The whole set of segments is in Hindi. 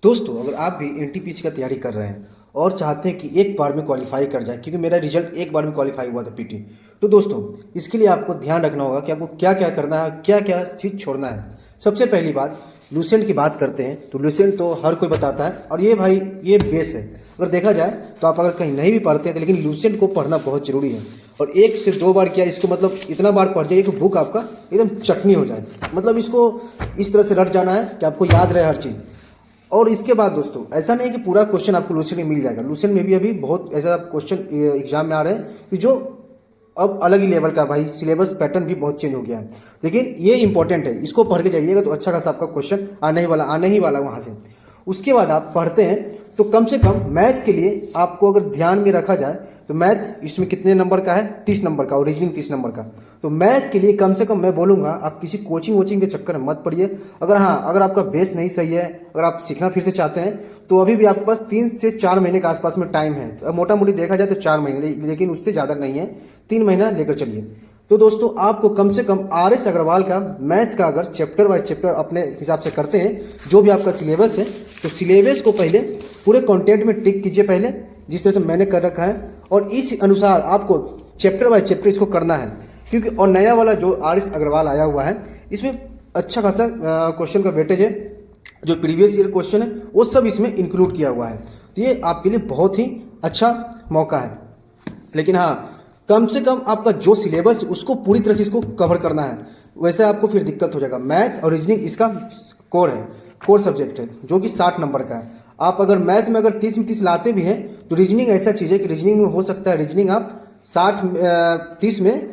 दोस्तों, अगर आप भी एनटीपीसी का तैयारी कर रहे हैं और चाहते हैं कि एक बार में क्वालिफाई कर जाए, क्योंकि मेरा रिजल्ट एक बार में क्वालिफाई हुआ था पीटी। तो दोस्तों, इसके लिए आपको ध्यान रखना होगा कि आपको क्या क्या करना है, क्या क्या चीज़ छोड़ना है। सबसे पहली बात, लूसेंट की बात करते हैं तो लूसेंट तो हर कोई बताता है और ये भाई ये बेस है। अगर देखा जाए तो आप अगर कहीं नहीं भी पढ़ते हैं तो लेकिन लूसेंट को पढ़ना बहुत ज़रूरी है। और एक से दो बार किया इसको, मतलब इतना बार पढ़ जाइए कि बुक आपका एकदम चटनी हो जाए। मतलब इसको इस तरह से रट जाना है कि आपको याद रहे हर चीज़। और इसके बाद दोस्तों, ऐसा नहीं है कि पूरा क्वेश्चन आपको लूसेंट में मिल जाएगा। लूसेंट में भी अभी बहुत ऐसा क्वेश्चन एग्जाम में आ रहे हैं कि जो अब अलग ही लेवल का, भाई सिलेबस पैटर्न भी बहुत चेंज हो गया है। लेकिन ये इंपॉर्टेंट है, इसको पढ़ के जाइएगा तो अच्छा खासा आपका क्वेश्चन आने ही वाला वहाँ से। उसके बाद आप पढ़ते हैं तो कम से कम मैथ के लिए आपको अगर ध्यान में रखा जाए तो मैथ इसमें कितने नंबर का है, 30 नंबर का, और रीजनिंग 30 नंबर का। तो मैथ के लिए कम से कम मैं बोलूँगा आप किसी कोचिंग वोचिंग के चक्कर में मत पड़िए। अगर आपका बेस नहीं सही है, अगर आप सीखना फिर से चाहते हैं तो अभी भी आपके पास 3 से 4 महीने के आसपास में टाइम है। तो मोटा मोटी देखा जाए तो 4 महीने, लेकिन उससे ज़्यादा नहीं है, 3 महीना लेकर चलिए। तो दोस्तों, आपको कम से कम RS अग्रवाल का मैथ का अगर चैप्टर बाय चैप्टर अपने हिसाब से करते हैं, जो भी आपका सिलेबस है, तो सिलेबस को पहले पूरे कंटेंट में टिक कीजिए पहले, जिस तरह से मैंने कर रखा है। और इस अनुसार आपको चैप्टर बाय चैप्टर इसको करना है, क्योंकि और नया वाला जो RS अग्रवाल आया हुआ है इसमें अच्छा खासा क्वेश्चन का वेटेज है। जो प्रीवियस ईयर क्वेश्चन है वो सब इसमें इंक्लूड किया हुआ है। तो ये आपके लिए बहुत ही अच्छा मौका है। लेकिन हाँ, कम से कम आपका जो सिलेबस है उसको पूरी तरह से इसको कवर करना है, वैसे आपको फिर दिक्कत हो जाएगा। मैथ और रीजनिंग इसका कोर है, कोर सब्जेक्ट है, जो कि 60 नंबर का है। आप अगर मैथ में अगर 30 में 30 लाते भी हैं तो रीजनिंग ऐसा चीज़ है कि रीजनिंग में हो सकता है रीजनिंग आप 30 में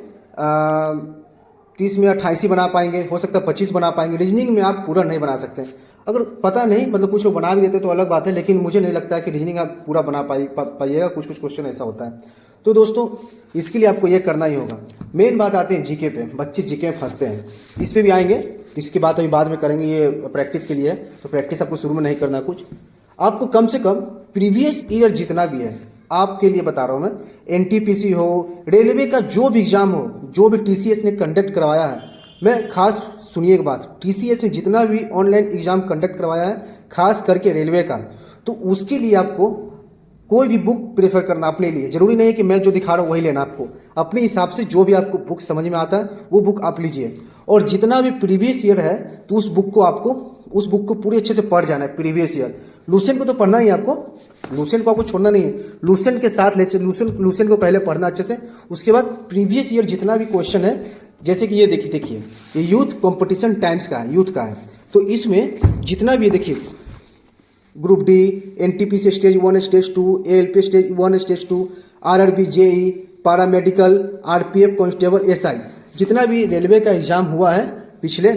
28 बना पाएंगे, हो सकता है 25 बना पाएंगे। रीजनिंग में आप पूरा नहीं बना सकते। अगर पता नहीं, मतलब कुछ लोग बना भी देते तो अलग बात है, लेकिन मुझे नहीं लगता है कि रीजनिंग आप पूरा बना पाइएगा। कुछ क्वेश्चन ऐसा होता है। तो दोस्तों, इसके लिए आपको ये करना ही होगा। मेन बात आते हैं जीके पे। बच्चे जीके में फंसते हैं, इस पे भी आएंगे, तो इसकी बात अभी बाद में करेंगे। ये प्रैक्टिस के लिए है, तो प्रैक्टिस आपको शुरू में नहीं करना। कुछ आपको कम से कम प्रीवियस ईयर जितना भी है, आपके लिए बता रहा हूँ मैं, एनटीपीसी हो, रेलवे का जो भी एग्जाम हो, जो भी टीसीएस ने कंडक्ट करवाया है, मैं खास सुनिए एक बात, टीसीएस ने जितना भी ऑनलाइन एग्जाम कंडक्ट करवाया है, खास करके रेलवे का, तो उसके लिए आपको कोई भी बुक प्रेफर करना अपने लिए। जरूरी नहीं है कि मैं जो दिखा रहा हूँ वही लेना, आपको अपने हिसाब से जो भी आपको बुक समझ में आता है वो बुक आप लीजिए। और जितना भी प्रीवियस ईयर है तो उस बुक को पूरी अच्छे से पढ़ जाना है। प्रीवियस ईयर लूसेंट को तो पढ़ना ही है आपको, लूसेंट को आपको छोड़ना नहीं है। लूसेंट के साथ ले लूसेंट को पहले पढ़ना अच्छे से, उसके बाद प्रीवियस ईयर जितना भी क्वेश्चन है, जैसे कि ये देखिए ये यूथ कॉम्पिटिशन टाइम्स का है, यूथ का है। तो इसमें जितना भी देखिए, group D, NTPC stage 1 stage 2, ALP stage 1 stage 2, RRB, JE, paramedical, RPF constable, SI, जितना भी रेलवे का एग्जाम हुआ है पिछले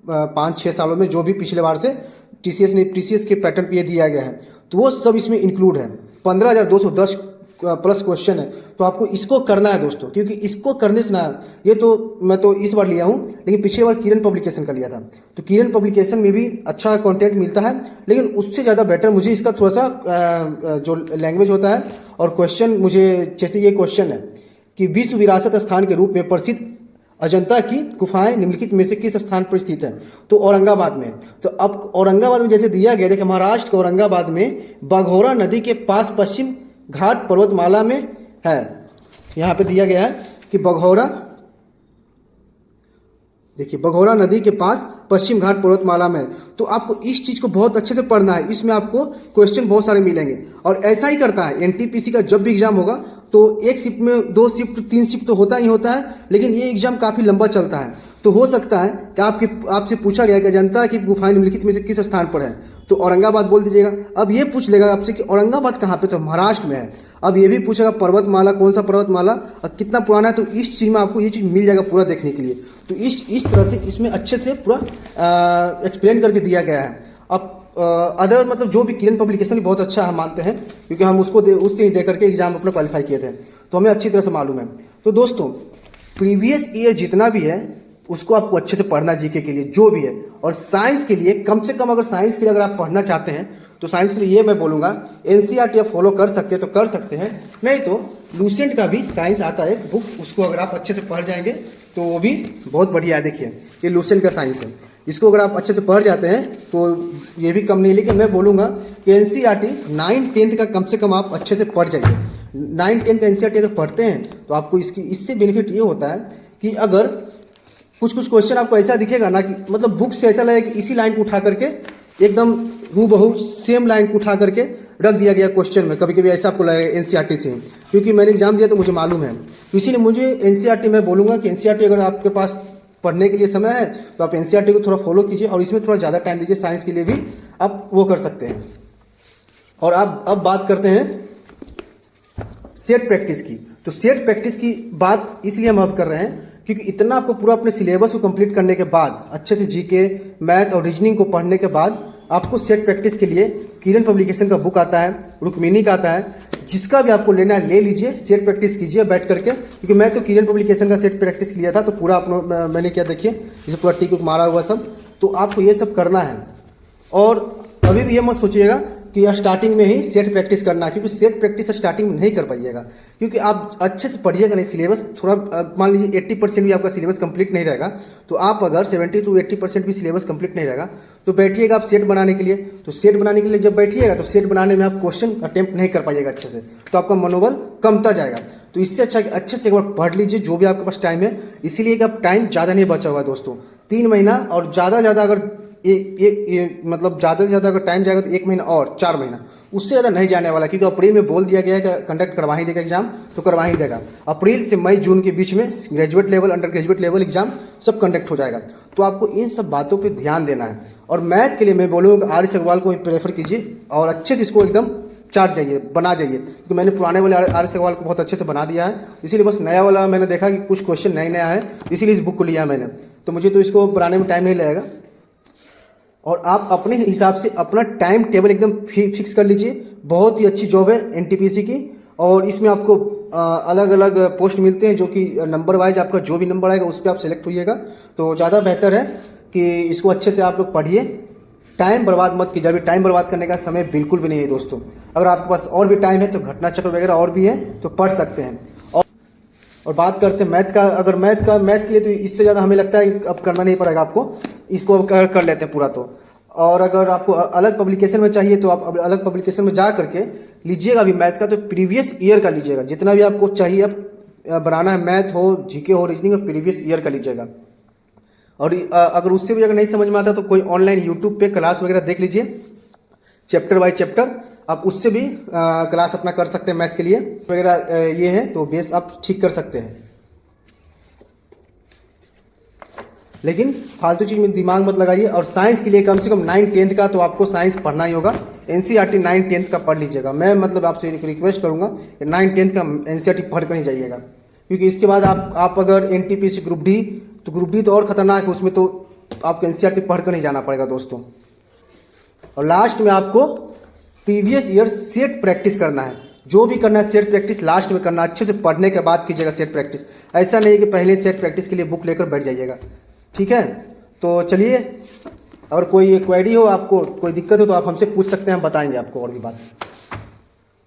5-6 सालों में, जो भी पिछले बार से टीसीएस के पैटर्न पे ये दिया गया है, तो वो सब इसमें इंक्लूड है। 15,210 प्लस क्वेश्चन है। तो आपको इसको करना है दोस्तों, क्योंकि इसको करने से ना, ये तो मैं तो इस बार लिया हूँ, लेकिन पिछले बार किरण पब्लिकेशन का लिया था। तो किरण पब्लिकेशन में भी अच्छा कंटेंट मिलता है, लेकिन उससे ज़्यादा बेटर मुझे इसका थोड़ा सा जो लैंग्वेज होता है और क्वेश्चन, मुझे जैसे ये क्वेश्चन है कि विश्व विरासत स्थान के रूप में प्रसिद्ध अजंता की गुफाएं निम्नलिखित में से किस स्थान पर स्थित है? तो औरंगाबाद में। तो अब औरंगाबाद में जैसे दिया गया, देखिए महाराष्ट्र के औरंगाबाद में बघौरा नदी के पास पश्चिम घाट पर्वतमाला में है। यहाँ पे दिया गया है कि बघौरा नदी के पास पश्चिम घाट पर्वतमाला में। तो आपको इस चीज़ को बहुत अच्छे से पढ़ना है, इसमें आपको क्वेश्चन बहुत सारे मिलेंगे। और ऐसा ही करता है एनटीपीसी का, जब भी एग्जाम होगा तो एक शिफ्ट में 2 शिफ्ट 3 शिफ्ट तो होता ही होता है, लेकिन ये एग्जाम काफ़ी लंबा चलता है। तो हो सकता है कि आपसे पूछा गया कि अजंता की गुफाएं निम्नलिखित में से किस स्थान पर है, तो औरंगाबाद बोल दीजिएगा। अब ये पूछ लेगा आपसे कि औरंगाबाद कहाँ पे, तो महाराष्ट्र में है। अब ये भी पूछेगा पर्वतमाला, कौन सा पर्वतमाला और कितना पुराना है। तो इस चीज़ में आपको ये चीज़ मिल जाएगा पूरा देखने के लिए। तो इस तरह से इसमें अच्छे से पूरा एक्सप्लेन करके दिया गया है। अब अदर मतलब जो भी किरण पब्लिकेशन भी बहुत अच्छा हम मानते हैं, क्योंकि हम उससे ही दे करके एग्जाम अपना क्वालिफाई किए थे, तो हमें अच्छी तरह से मालूम है। तो दोस्तों, प्रीवियस ईयर जितना भी है उसको आपको अच्छे से पढ़ना, जीके के लिए जो भी है। और साइंस के लिए कम से कम, अगर साइंस के लिए अगर आप पढ़ना चाहते हैं तो साइंस के लिए ये मैं बोलूँगा, एनसीईआरटी आप फॉलो कर सकते हैं तो कर सकते हैं, नहीं तो लूसेंट का भी साइंस आता है एक बुक, उसको अगर आप अच्छे से पढ़ जाएंगे तो वो भी बहुत बढ़िया है। देखिए ये लूसेंट का साइंस है, इसको अगर आप अच्छे से पढ़ जाते हैं तो ये भी कम नहीं। लेकिन मैं बोलूँगा कि एनसीईआरटी 9-10 का कम से कम आप अच्छे से पढ़ जाइए। 9-10 का एनसीईआरटी अगर पढ़ते हैं तो आपको इससे बेनिफिट ये होता है कि अगर कुछ क्वेश्चन आपको ऐसा दिखेगा ना कि मतलब बुक से ऐसा लगेगा कि इसी लाइन को उठा करके एकदम हूबहू सेम लाइन को उठा करके रख दिया गया क्वेश्चन में, कभी कभी ऐसा आपको लगेगा एनसीईआरटी से, क्योंकि मैंने एग्जाम दिया तो मुझे मालूम है। तो इसीलिए मुझे एनसीईआरटी मैं बोलूँगा कि एनसीईआरटी अगर आपके पास पढ़ने के लिए समय है तो आप एनसीईआरटी को थोड़ा फॉलो कीजिए और इसमें थोड़ा ज़्यादा टाइम दीजिए। साइंस के लिए भी आप वो कर सकते हैं। और अब बात करते हैं सेट प्रैक्टिस की। तो सेट प्रैक्टिस की बात इसलिए हम अब कर रहे हैं क्योंकि इतना आपको पूरा अपने सिलेबस को कंप्लीट करने के बाद, अच्छे से जीके, मैथ और रीजनिंग को पढ़ने के बाद आपको सेट प्रैक्टिस के लिए किरण पब्लिकेशन का बुक आता है, रुक्मिणी का आता है, जिसका भी आपको लेना है ले लीजिए, सेट प्रैक्टिस कीजिए बैठ करके। क्योंकि मैं तो किरण पब्लिकेशन का सेट प्रैक्टिस लिया था तो पूरा मैंने क्या देखिए जैसे पूरा टिक मारा हुआ सब, तो आपको ये सब करना है। और अभी भी ये मत सोचिएगा कि स्टार्टिंग में ही सेट प्रैक्टिस करना है, क्योंकि सेट प्रैक्टिस स्टार्टिंग में नहीं कर पाइएगा, क्योंकि आप अच्छे से पढ़िएगा नहीं। सिलेबस थोड़ा मान लीजिए 80% भी आपका सिलेबस कंप्लीट नहीं रहेगा, तो आप अगर 70 to 80% भी सिलेबस कंप्लीट नहीं रहेगा तो बैठिएगा आप सेट बनाने के लिए। तो सेट बनाने के लिए जब बैठिएगा तो सेट बनाने में आप क्वेश्चन अटेम्प्ट नहीं कर पाइएगा अच्छे से, तो आपका मनोबल कमता जाएगा। तो इससे अच्छा कि अच्छे से एक बार पढ़ लीजिए जो भी आपके पास टाइम है, इसीलिए कि आप टाइम ज़्यादा नहीं बचा हुआ है दोस्तों। 3 महीना और ज़्यादा से ज़्यादा अगर मतलब ज़्यादा से ज़्यादा अगर टाइम जाएगा तो 1 महीना और 4 महीना, उससे ज़्यादा नहीं जाने वाला। क्योंकि अप्रैल में बोल दिया गया है कि कंडक्ट करवा ही देगा एग्जाम, तो करवा ही देगा। अप्रैल से मई जून के बीच में graduate level, under graduate level exam सब कंडक्ट हो जाएगा। तो आपको इन सब बातों पे ध्यान देना है। और मैथ के लिए मैं बोलूँगा आर.एस. अग्रवाल को प्रेफर कीजिए और अच्छे से इसको एकदम चाट जाइए, बना जाइए। क्योंकि मैंने पुराने वाले आर.एस. अग्रवाल को बहुत अच्छे से बना दिया है, इसीलिए बस नया वाला मैंने देखा कि कुछ क्वेश्चन नया है, इसीलिए इस बुक को लिया मैंने। तो मुझे तो इसको बनाने में टाइम नहीं लगेगा। और आप अपने हिसाब से अपना टाइम टेबल एकदम फिक्स कर लीजिए। बहुत ही अच्छी जॉब है एनटीपीसी की, और इसमें आपको अलग अलग पोस्ट मिलते हैं जो कि नंबर वाइज आपका जो भी नंबर आएगा उस पर आप सेलेक्ट होइएगा। तो ज़्यादा बेहतर है कि इसको अच्छे से आप लोग पढ़िए, टाइम बर्बाद मत कीजिए। अभी टाइम बर्बाद करने का समय बिल्कुल भी नहीं है दोस्तों। अगर आपके पास और भी टाइम है तो घटना चक्र वगैरह और भी है तो पढ़ सकते हैं। और बात करते हैं मैथ का। अगर मैथ के लिए तो इससे ज़्यादा हमें लगता है कि अब करना नहीं पड़ेगा आपको, इसको अब कर लेते हैं पूरा। तो और अगर आपको अलग पब्लिकेशन में चाहिए तो आप अलग पब्लिकेशन में जा करके लीजिएगा। अभी मैथ का तो प्रीवियस ईयर का लीजिएगा, जितना भी आपको चाहिए अब बनाना है, मैथ हो, जीके हो, रीजनिंग हो, प्रीवियस ईयर का लीजिएगा। और अगर उससे भी अगर नहीं समझ में आता तो कोई ऑनलाइन यूट्यूब पे क्लास वगैरह देख लीजिए, चैप्टर बाय चैप्टर आप उससे भी क्लास अपना कर सकते हैं मैथ के लिए वगैरह। ये है तो बेस आप ठीक कर सकते हैं। लेकिन फालतू चीज़ में दिमाग मत लगाइए। और साइंस के लिए कम से कम 9-10 का तो आपको साइंस पढ़ना ही होगा। एनसीईआरटी 9-10 का पढ़ लीजिएगा। मैं मतलब आपसे एक रिक्वेस्ट करूंगा कि 9-10 का एनसीईआरटी पढ़ कर ही जाइएगा, क्योंकि इसके बाद आप अगर एनटीपीसी ग्रुप डी, तो ग्रुप डी तो और खतरनाक है, उसमें तो आपको एनसीईआरटी पढ़ कर नहीं जाना पड़ेगा दोस्तों। और लास्ट में आपको प्रीवियस ईयर सेट प्रैक्टिस करना है। जो भी करना है सेट प्रैक्टिस लास्ट में करना, अच्छे से पढ़ने के बाद कीजिएगा सेट प्रैक्टिस। ऐसा नहीं कि पहले सेट प्रैक्टिस के लिए बुक लेकर बैठ जाइएगा, ठीक है। तो चलिए, और कोई क्वेरी हो, आपको कोई दिक्कत हो तो आप हमसे पूछ सकते हैं, हम बताएंगे आपको और भी बात।